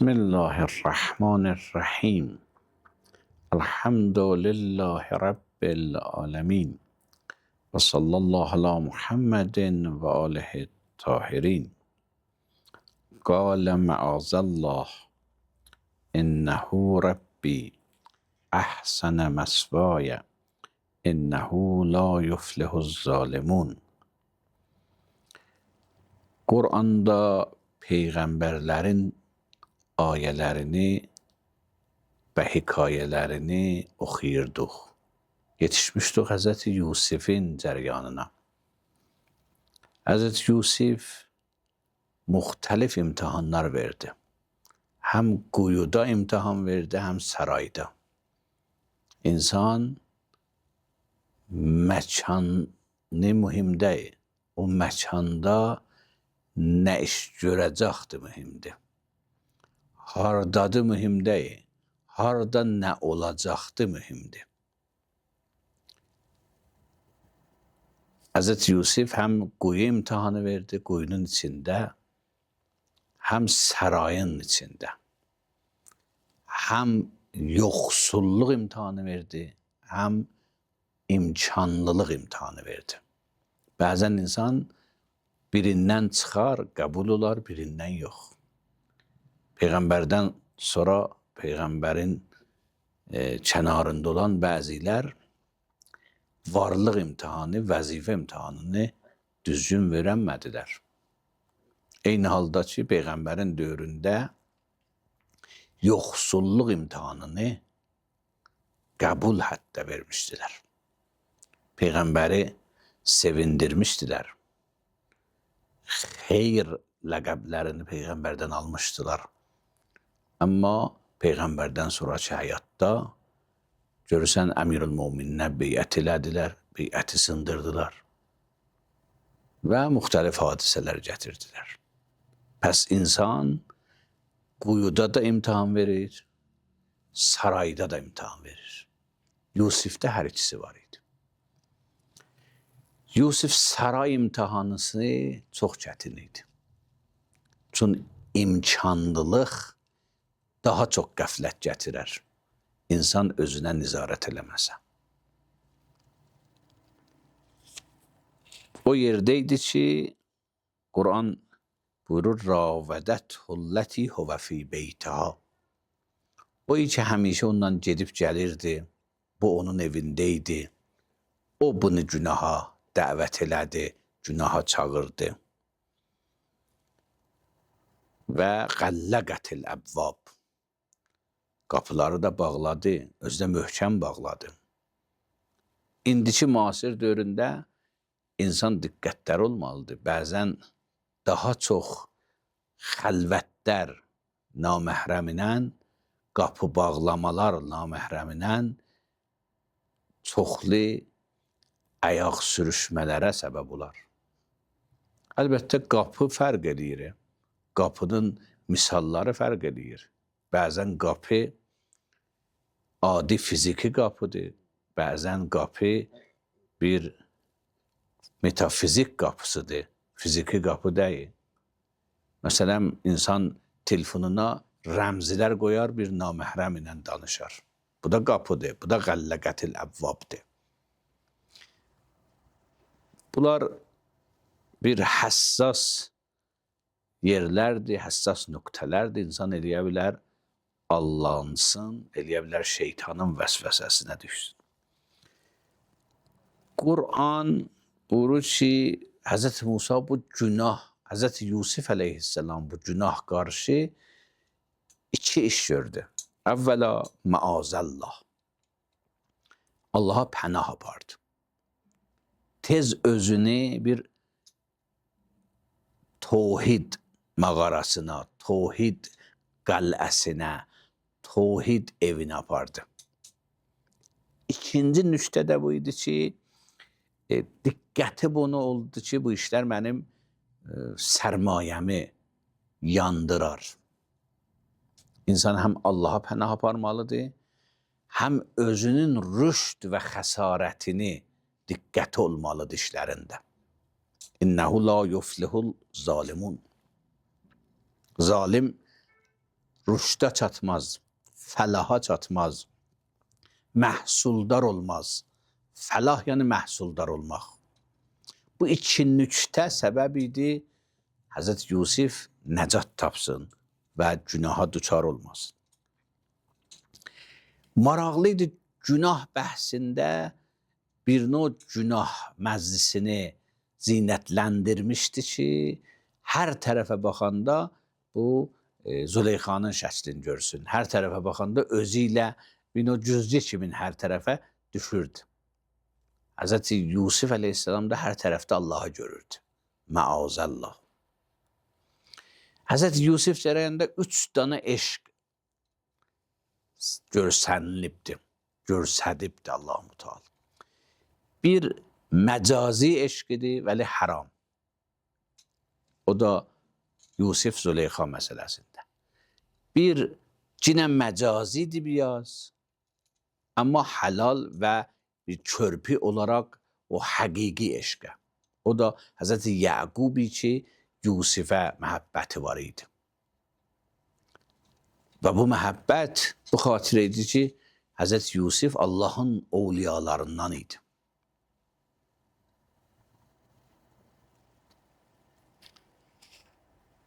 بسم الله الرحمن الرحیم. الحمد لله رب العالمین و صلی الله علی محمد و آله الطاهرین. قال معاذ الله انه ربی احسن مثوای انه لا یفلح الظالمون. Quranda peyğəmbərlərin ayələrini və hekayələrini oxuyurduq. Yetişmişdik Həzrəti Yusifin cəryanına. Həzrəti Yusif müxtəlif imtihanlar verdi. Həm quyuda imtihan verdi, həm sarayda. İnsan məkanı mühimdir. O məkanda nə iş görəcəkdir mühimdir. Hardadır mühim deyil. Harda nə olacaqdır mühimdir. Həzrəti Yusif həm quyu imtihanı verdi, quyunun içində, həm sarayın içində. Həm yoxsulluq imtihanı verdi, həm imkanlılıq imtihanı verdi. Bəzən insan birindən çıxar, qəbul olar, birindən yox. Peyğəmbərdən sonra Peyğəmbərin kənarında olan bəzilər varlıq imtihanı, vəzifə imtihanını düzgün verəmədilər. Eyni halda ki, Peyğəmbərin dövründə yoxsulluq imtihanını qəbul hətta vermişdilər. Peyğəmbəri sevindirmişdilər. Xeyr ləqəblərini Peyğəmbərdən almışdılar. Amma Peyğəmbərdən sonraki həyatda görürsən Əmirül-Mömininə beyət elədilər, beyəti sındırdılar və müxtəlif hadisələr gətirdilər. Pəs insan quyuda da imtihan verir, sarayda da imtihan verir. Yusifdə hər ikisi var idi. Yusif saray imtihanısı çox çətin idi. Çünki imkanlılıq daha çox qəflət gətirər. İnsan özünə nizarət eləməsə. O yerdə idi ki, Quran buyurur, Ravədət hulləti huvə fi beytəha. O ki, həmişə ondan gedib gəlirdi, bu onun evində idi. O bunu günaha dəvət elədi, günaha çağırdı. Və qəlləqətil əbvab. Qapıları da bağladı, özünə möhkəm bağladı. İndiki müasir dövründə insan diqqətlər olmalıdır. Bəzən daha çox xəlvətlər naməhrəminə, qapı bağlamalar naməhrəminə çoxlu ayaq sürüşmələrə səbəb olar. Əlbəttə, qapı fərq edir. Qapının misalları fərq edir. Bəzən qapı adi fiziki qapıdır. Bəzən qapı bir metafizik qapısıdır. Fiziki qapı deyil. Məsələn, insan telefonuna rəmzilər qoyar, bir naməhrəm ilə danışar. Bu da qapıdır, bu da qəlləqətil əvvabdır. Bunlar bir həssas yerlərdir, həssas nöqtələrdir. İnsan eləyə bilər, allansın, eləyə bilər şeytanın vəsvəsəsinə düşsün. Quran buyurur ki, Hz. Musa bu günah, Hz. Yusif əleyhisselam bu günah qarşı iki iş gördü. Əvvəla maazəllah. Allaha pənah apardı. Tez özünü bir tohid mağarasına, tohid qəl'əsinə, tohid evinə apardı. İkinci nüktə də bu idi ki, diqqəti bunu oldu ki, bu işlər mənim sərmayəmi yandırar. İnsan həm Allaha pənah aparmalıdır, həm özünün rüşd və xəsarətini diqqəti olmalıdır işlərində. İnnəhu la yuflihul zalimun. Zalim rüşdə çatmaz, fəlaha çatmaz, məhsuldar olmaz. Fəlah yəni məhsuldar olmaq. Bu iki nüktə səbəb idi Həzrət Yusif nəcat tapsın və günaha düçar olmasın. Maraqlı idi günah bəhsində bir növ günah məclisini zinətləndirmişdi ki, hər tərəfə baxanda bu Züleyxanın şəklini görsün. Hər tərəfə baxanda özü ilə bir növ cüzcü kimin hər tərəfə düşürdü. Həzrət Yusif əleyhissalam da hər tərəfdə Allahı görürdü. Məazəllah. Həzrət Yusif cərəyində 3 dənə eşq görsənilibdir. Görsədibdir Allah-u Teala. Bir məcazi eşqidir, vəli haram. O da Yusif Züleyxa məsələsində. Bir cinə məcazidir biraz, amma halal və bir körpü olaraq o həqiqi eşqə. O da Həzrət Yəqubi ki, Yusifə məhəbbəti var idi. Və bu məhəbbət bu xatirə idi ki, Həzrət Yusif Allahın ovliyalarından idi.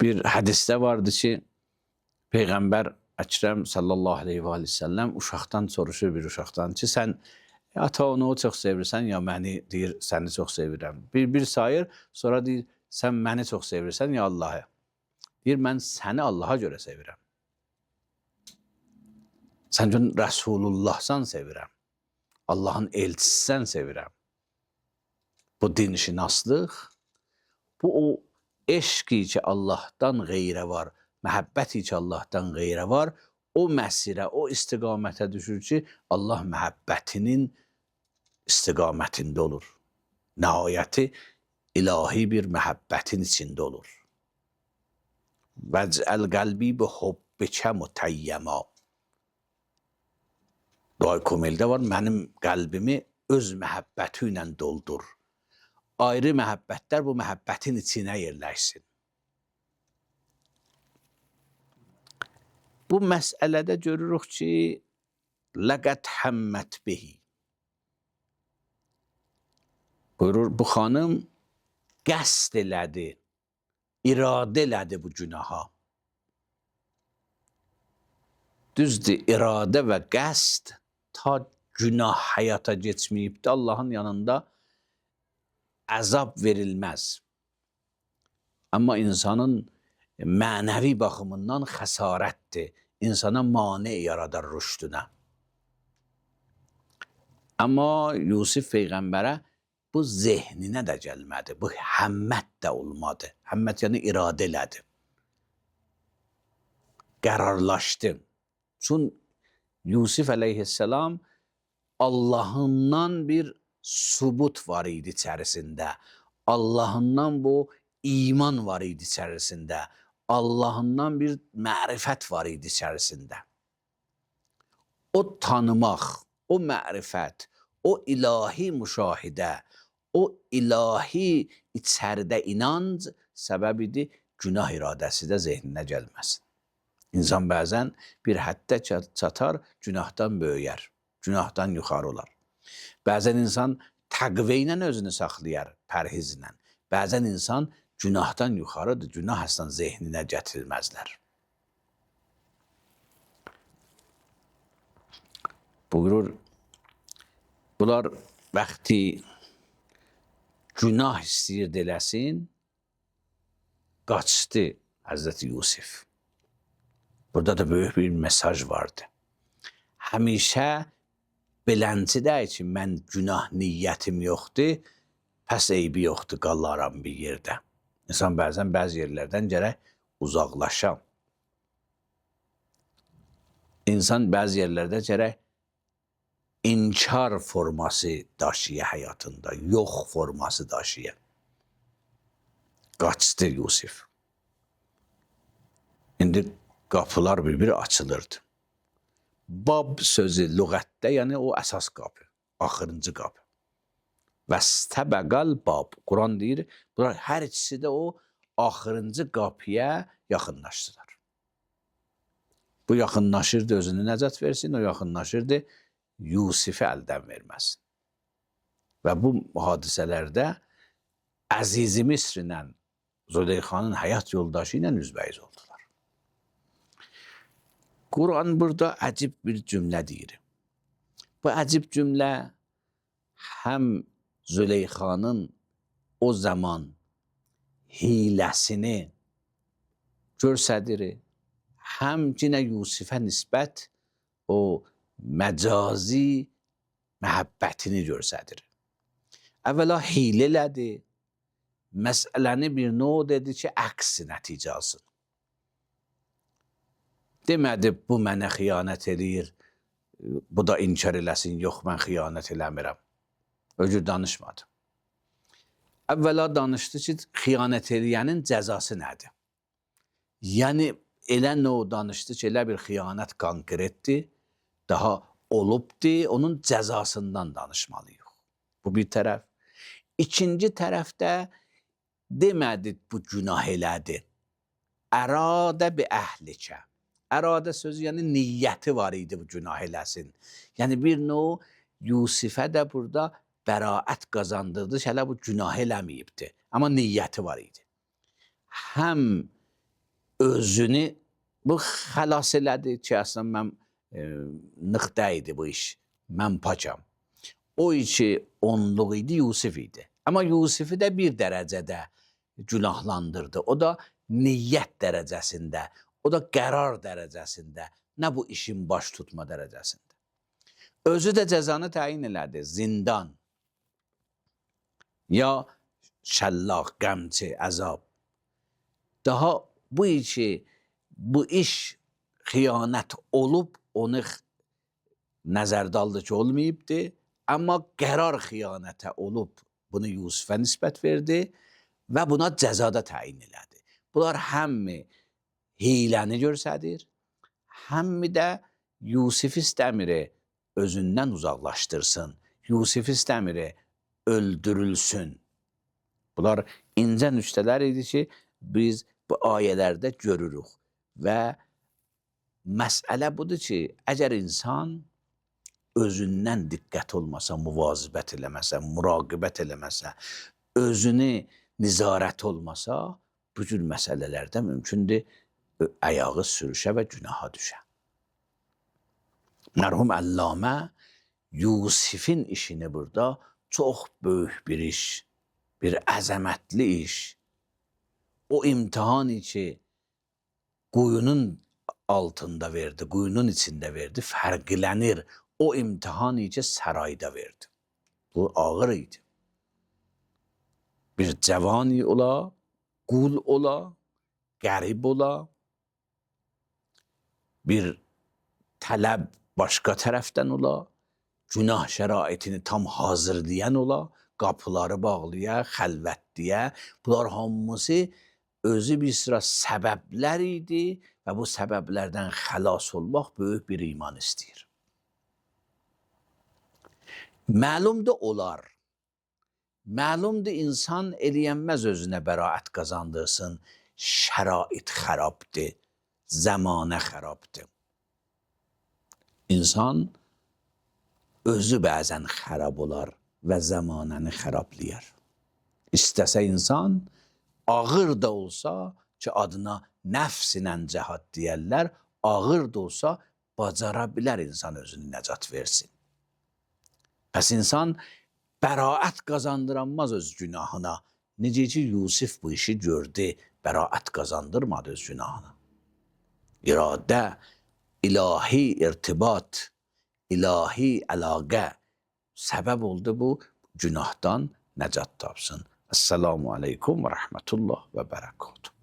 Bir hədisdə vardı ki, Peyğəmbər Əkrəm sallallahu aleyhi və səlləm uşaqdan soruşur bir uşaqdan ki, sən ata onu çox sevirsən, ya məni deyir, səni çox sevirəm. Bir sayır, sonra deyir, sən məni çox sevirsən, ya Allahı. Deyir, mən səni Allaha görə sevirəm. Sən üçün Rəsulullahsan sevirəm. Allahın elçisisən sevirəm. Bu dinşinaslıq, bu o eşqi ki Allahdan qeyrə var, məhəbbəti ki Allahdan qeyrə var, o məsirə, o istiqamətə düşür ki, Allah məhəbbətinin istiqamətində olur. Nəhayəti ilahi bir məhəbbətin içində olur. Vəcəl qəlbi bi hubbikə mutəyyəma. Dua-i Komildə var, mənim qəlbimi öz məhəbbəti ilə doldur. Ayrı məhəbbətlər bu məhəbbətin içinə yerləşsin. Bu məsələdə görürük ki, ləqət həmmət bihi. Buyurur, bu xanım qəsd elədi, iradə elədi bu günaha. Düzdür, iradə və qəsd ta günah həyata geçməyibdir. Allahın yanında əzab verilməz. Amma insanın mənəvi baxımından xəsarətdir. İnsana mane yaradar rüşdünə. Amma Yusif Peyğəmbərə bu zehninə də gəlmədi. Bu həmmət də olmadı. Həmmət yəni iradə elədi. Qərarlaşdı. Çünki Yusif əleyhissalam Allahından bir subut var idi içərisində. Allahından bu iman var idi içərisində. Allahından bir mərifət var idi içərisində. O tanımaq, o mərifət, o ilahi müşahidə, o ilahi içəridə inanc səbəb idi günah iradəsi də zehninə gəlməsin. İnsan bəzən bir həddə çatar, günahdan böyüyər, günahdan yuxarı olar. Bəzən insan təqvə ilə özünü saxlayar, pərhizlə. Bəzən insan günahdan yuxarıdır, günah aslan zehninə gətirilməzlər. Buyurur, bunlar vaxtı günah istəyirdi eləsin, qaçdı Həzrəti Yusif. Burada da böyük bir mesaj vardı. Həmişə beləncidə ki, mən günah niyyətim yoxdur, pəs eybi yoxdur, qallaram bir yerdə. İnsan bəzən bəzi yerlərdən gərək uzaqlaşam. İnsan bəzi yerlərdə gərək inkar forması daşıya həyatında, yox forması daşıya. Qaçdı Yusif. İndi qapılar bir-bir açılırdı. Bab sözü lüğətdə, yəni o əsas qapı, axırıncı qapı. Vəstəbəqəl bab. Quran deyir, bunlar hər ikisi də o axırıncı qapıya yaxınlaşdılar. Bu yaxınlaşırdı özünü nəcat versin, o yaxınlaşırdı Yusifi əldən verməsin. Və bu hadisələrdə Əziz-i Misr ilə Züleyxanın həyat yoldaşı ilə üzbəyiz oldular. Quran burada əcib bir cümlə deyir. Bu əcib cümlə həm Züleyxanın o zaman hiləsini göstərir, həmçinə Yusifə nisbət o məcazi məhəbbətini göstərir. Əvvəla hilə elədi, məsələni bir növ dedi ki, əks nəticə alsın. Demədi, bu mənə xiyanət edir, bu da inkar eləsin, yox, mən xiyanət eləmirəm. Öcür danışmadı. Əvvəla danışdı ki, xiyanət eləyənin cəzası nədir? Yəni, elə növ danışdı ki, elə bir xiyanət konkretdir, daha olubdur, onun cəzasından danışmalıyıq. Bu bir tərəf. İkinci tərəfdə demədi, bu günah elədi. Əradə bi əhlikə. Əradə sözü, yəni niyyəti var idi bu günah eləsin. Yəni bir növ Yusifə də burada bəraət qazandırdı ki, hələ bu günah eləməyibdir. Amma niyyəti var idi. Həm özünü bu xəlas elədi ki, əslən mən nıxdə idi bu iş, mən pakam. O işi onluq idi, Yusif idi. Amma Yusifi də bir dərəcədə günahlandırdı. O da niyyət dərəcəsində, o da qərar dərəcəsində, nə bu işin baş tutma dərəcəsində. Özü də cəzanı təyin elədi, zindan, ya şəllaq, qəmçi, əzab. Daha bu iş xiyanət olub, onu nəzərdə aldı ki, olmayıbdır, amma qərar xiyanətə olub, bunu Yusifə nisbət verdi və buna cəzada təyin elədi. Bunlar həmmi hiləni göstərir, həmmi də Yusif istəmir özündən uzaqlaşdırsın, Yusif istəmir öldürülsün. Bunlar incə nüktələr idi ki, biz bu ayələrdə görürük və məsələ budur ki, əgər insan özündən diqqət olmasa, muvazibət eləməsə, muraqibət eləməsə, özünü nizarət olmasa, bu cür məsələlərdə mümkündür ayağı sürüşə və günaha düşə. Mərhum Əllamə Yusifin işini burada çox böyük bir iş, bir əzəmətli iş, o imtihanı ki, quyunun altında verdi, quyunun içində verdi, fərqlənir. O imtihanı ki, sərayda verdi. Bu ağır idi. Bir cəvani ola, qul ola, qərib ola, bir tələb başqa tərəfdən ola, günah şəraitini tam hazırlayan ola, qapıları bağlaya, xəlvətliyə, bunlar hamısı özü bir sıra səbəblər idi və bu səbəblərdən xəlas olmaq böyük bir iman istəyir. Məlumdur olar, məlumdur insan eləyənməz özünə bəraət qazandırsın, şərait xərabdır, zəmanə xərabdır. İnsan özü bəzən xərab olar və zəmanəni xərablayar. İstəsə insan, ağır da olsa ki, adına nəfs ilə cəhad deyərlər, ağır da olsa, bacara bilər insan özünü nəcat versin. Pəs insan bəraət qazandıranmaz öz günahına. Necə ki, Yusif bu işi gördü, bəraət qazandırmadı öz günahına. İradə, ilahi irtibat, ilahi əlaqə səbəb oldu bu günahdan nəcat tapsın. Esselamu aleykum və rəhmətullah və bərəkatuhu.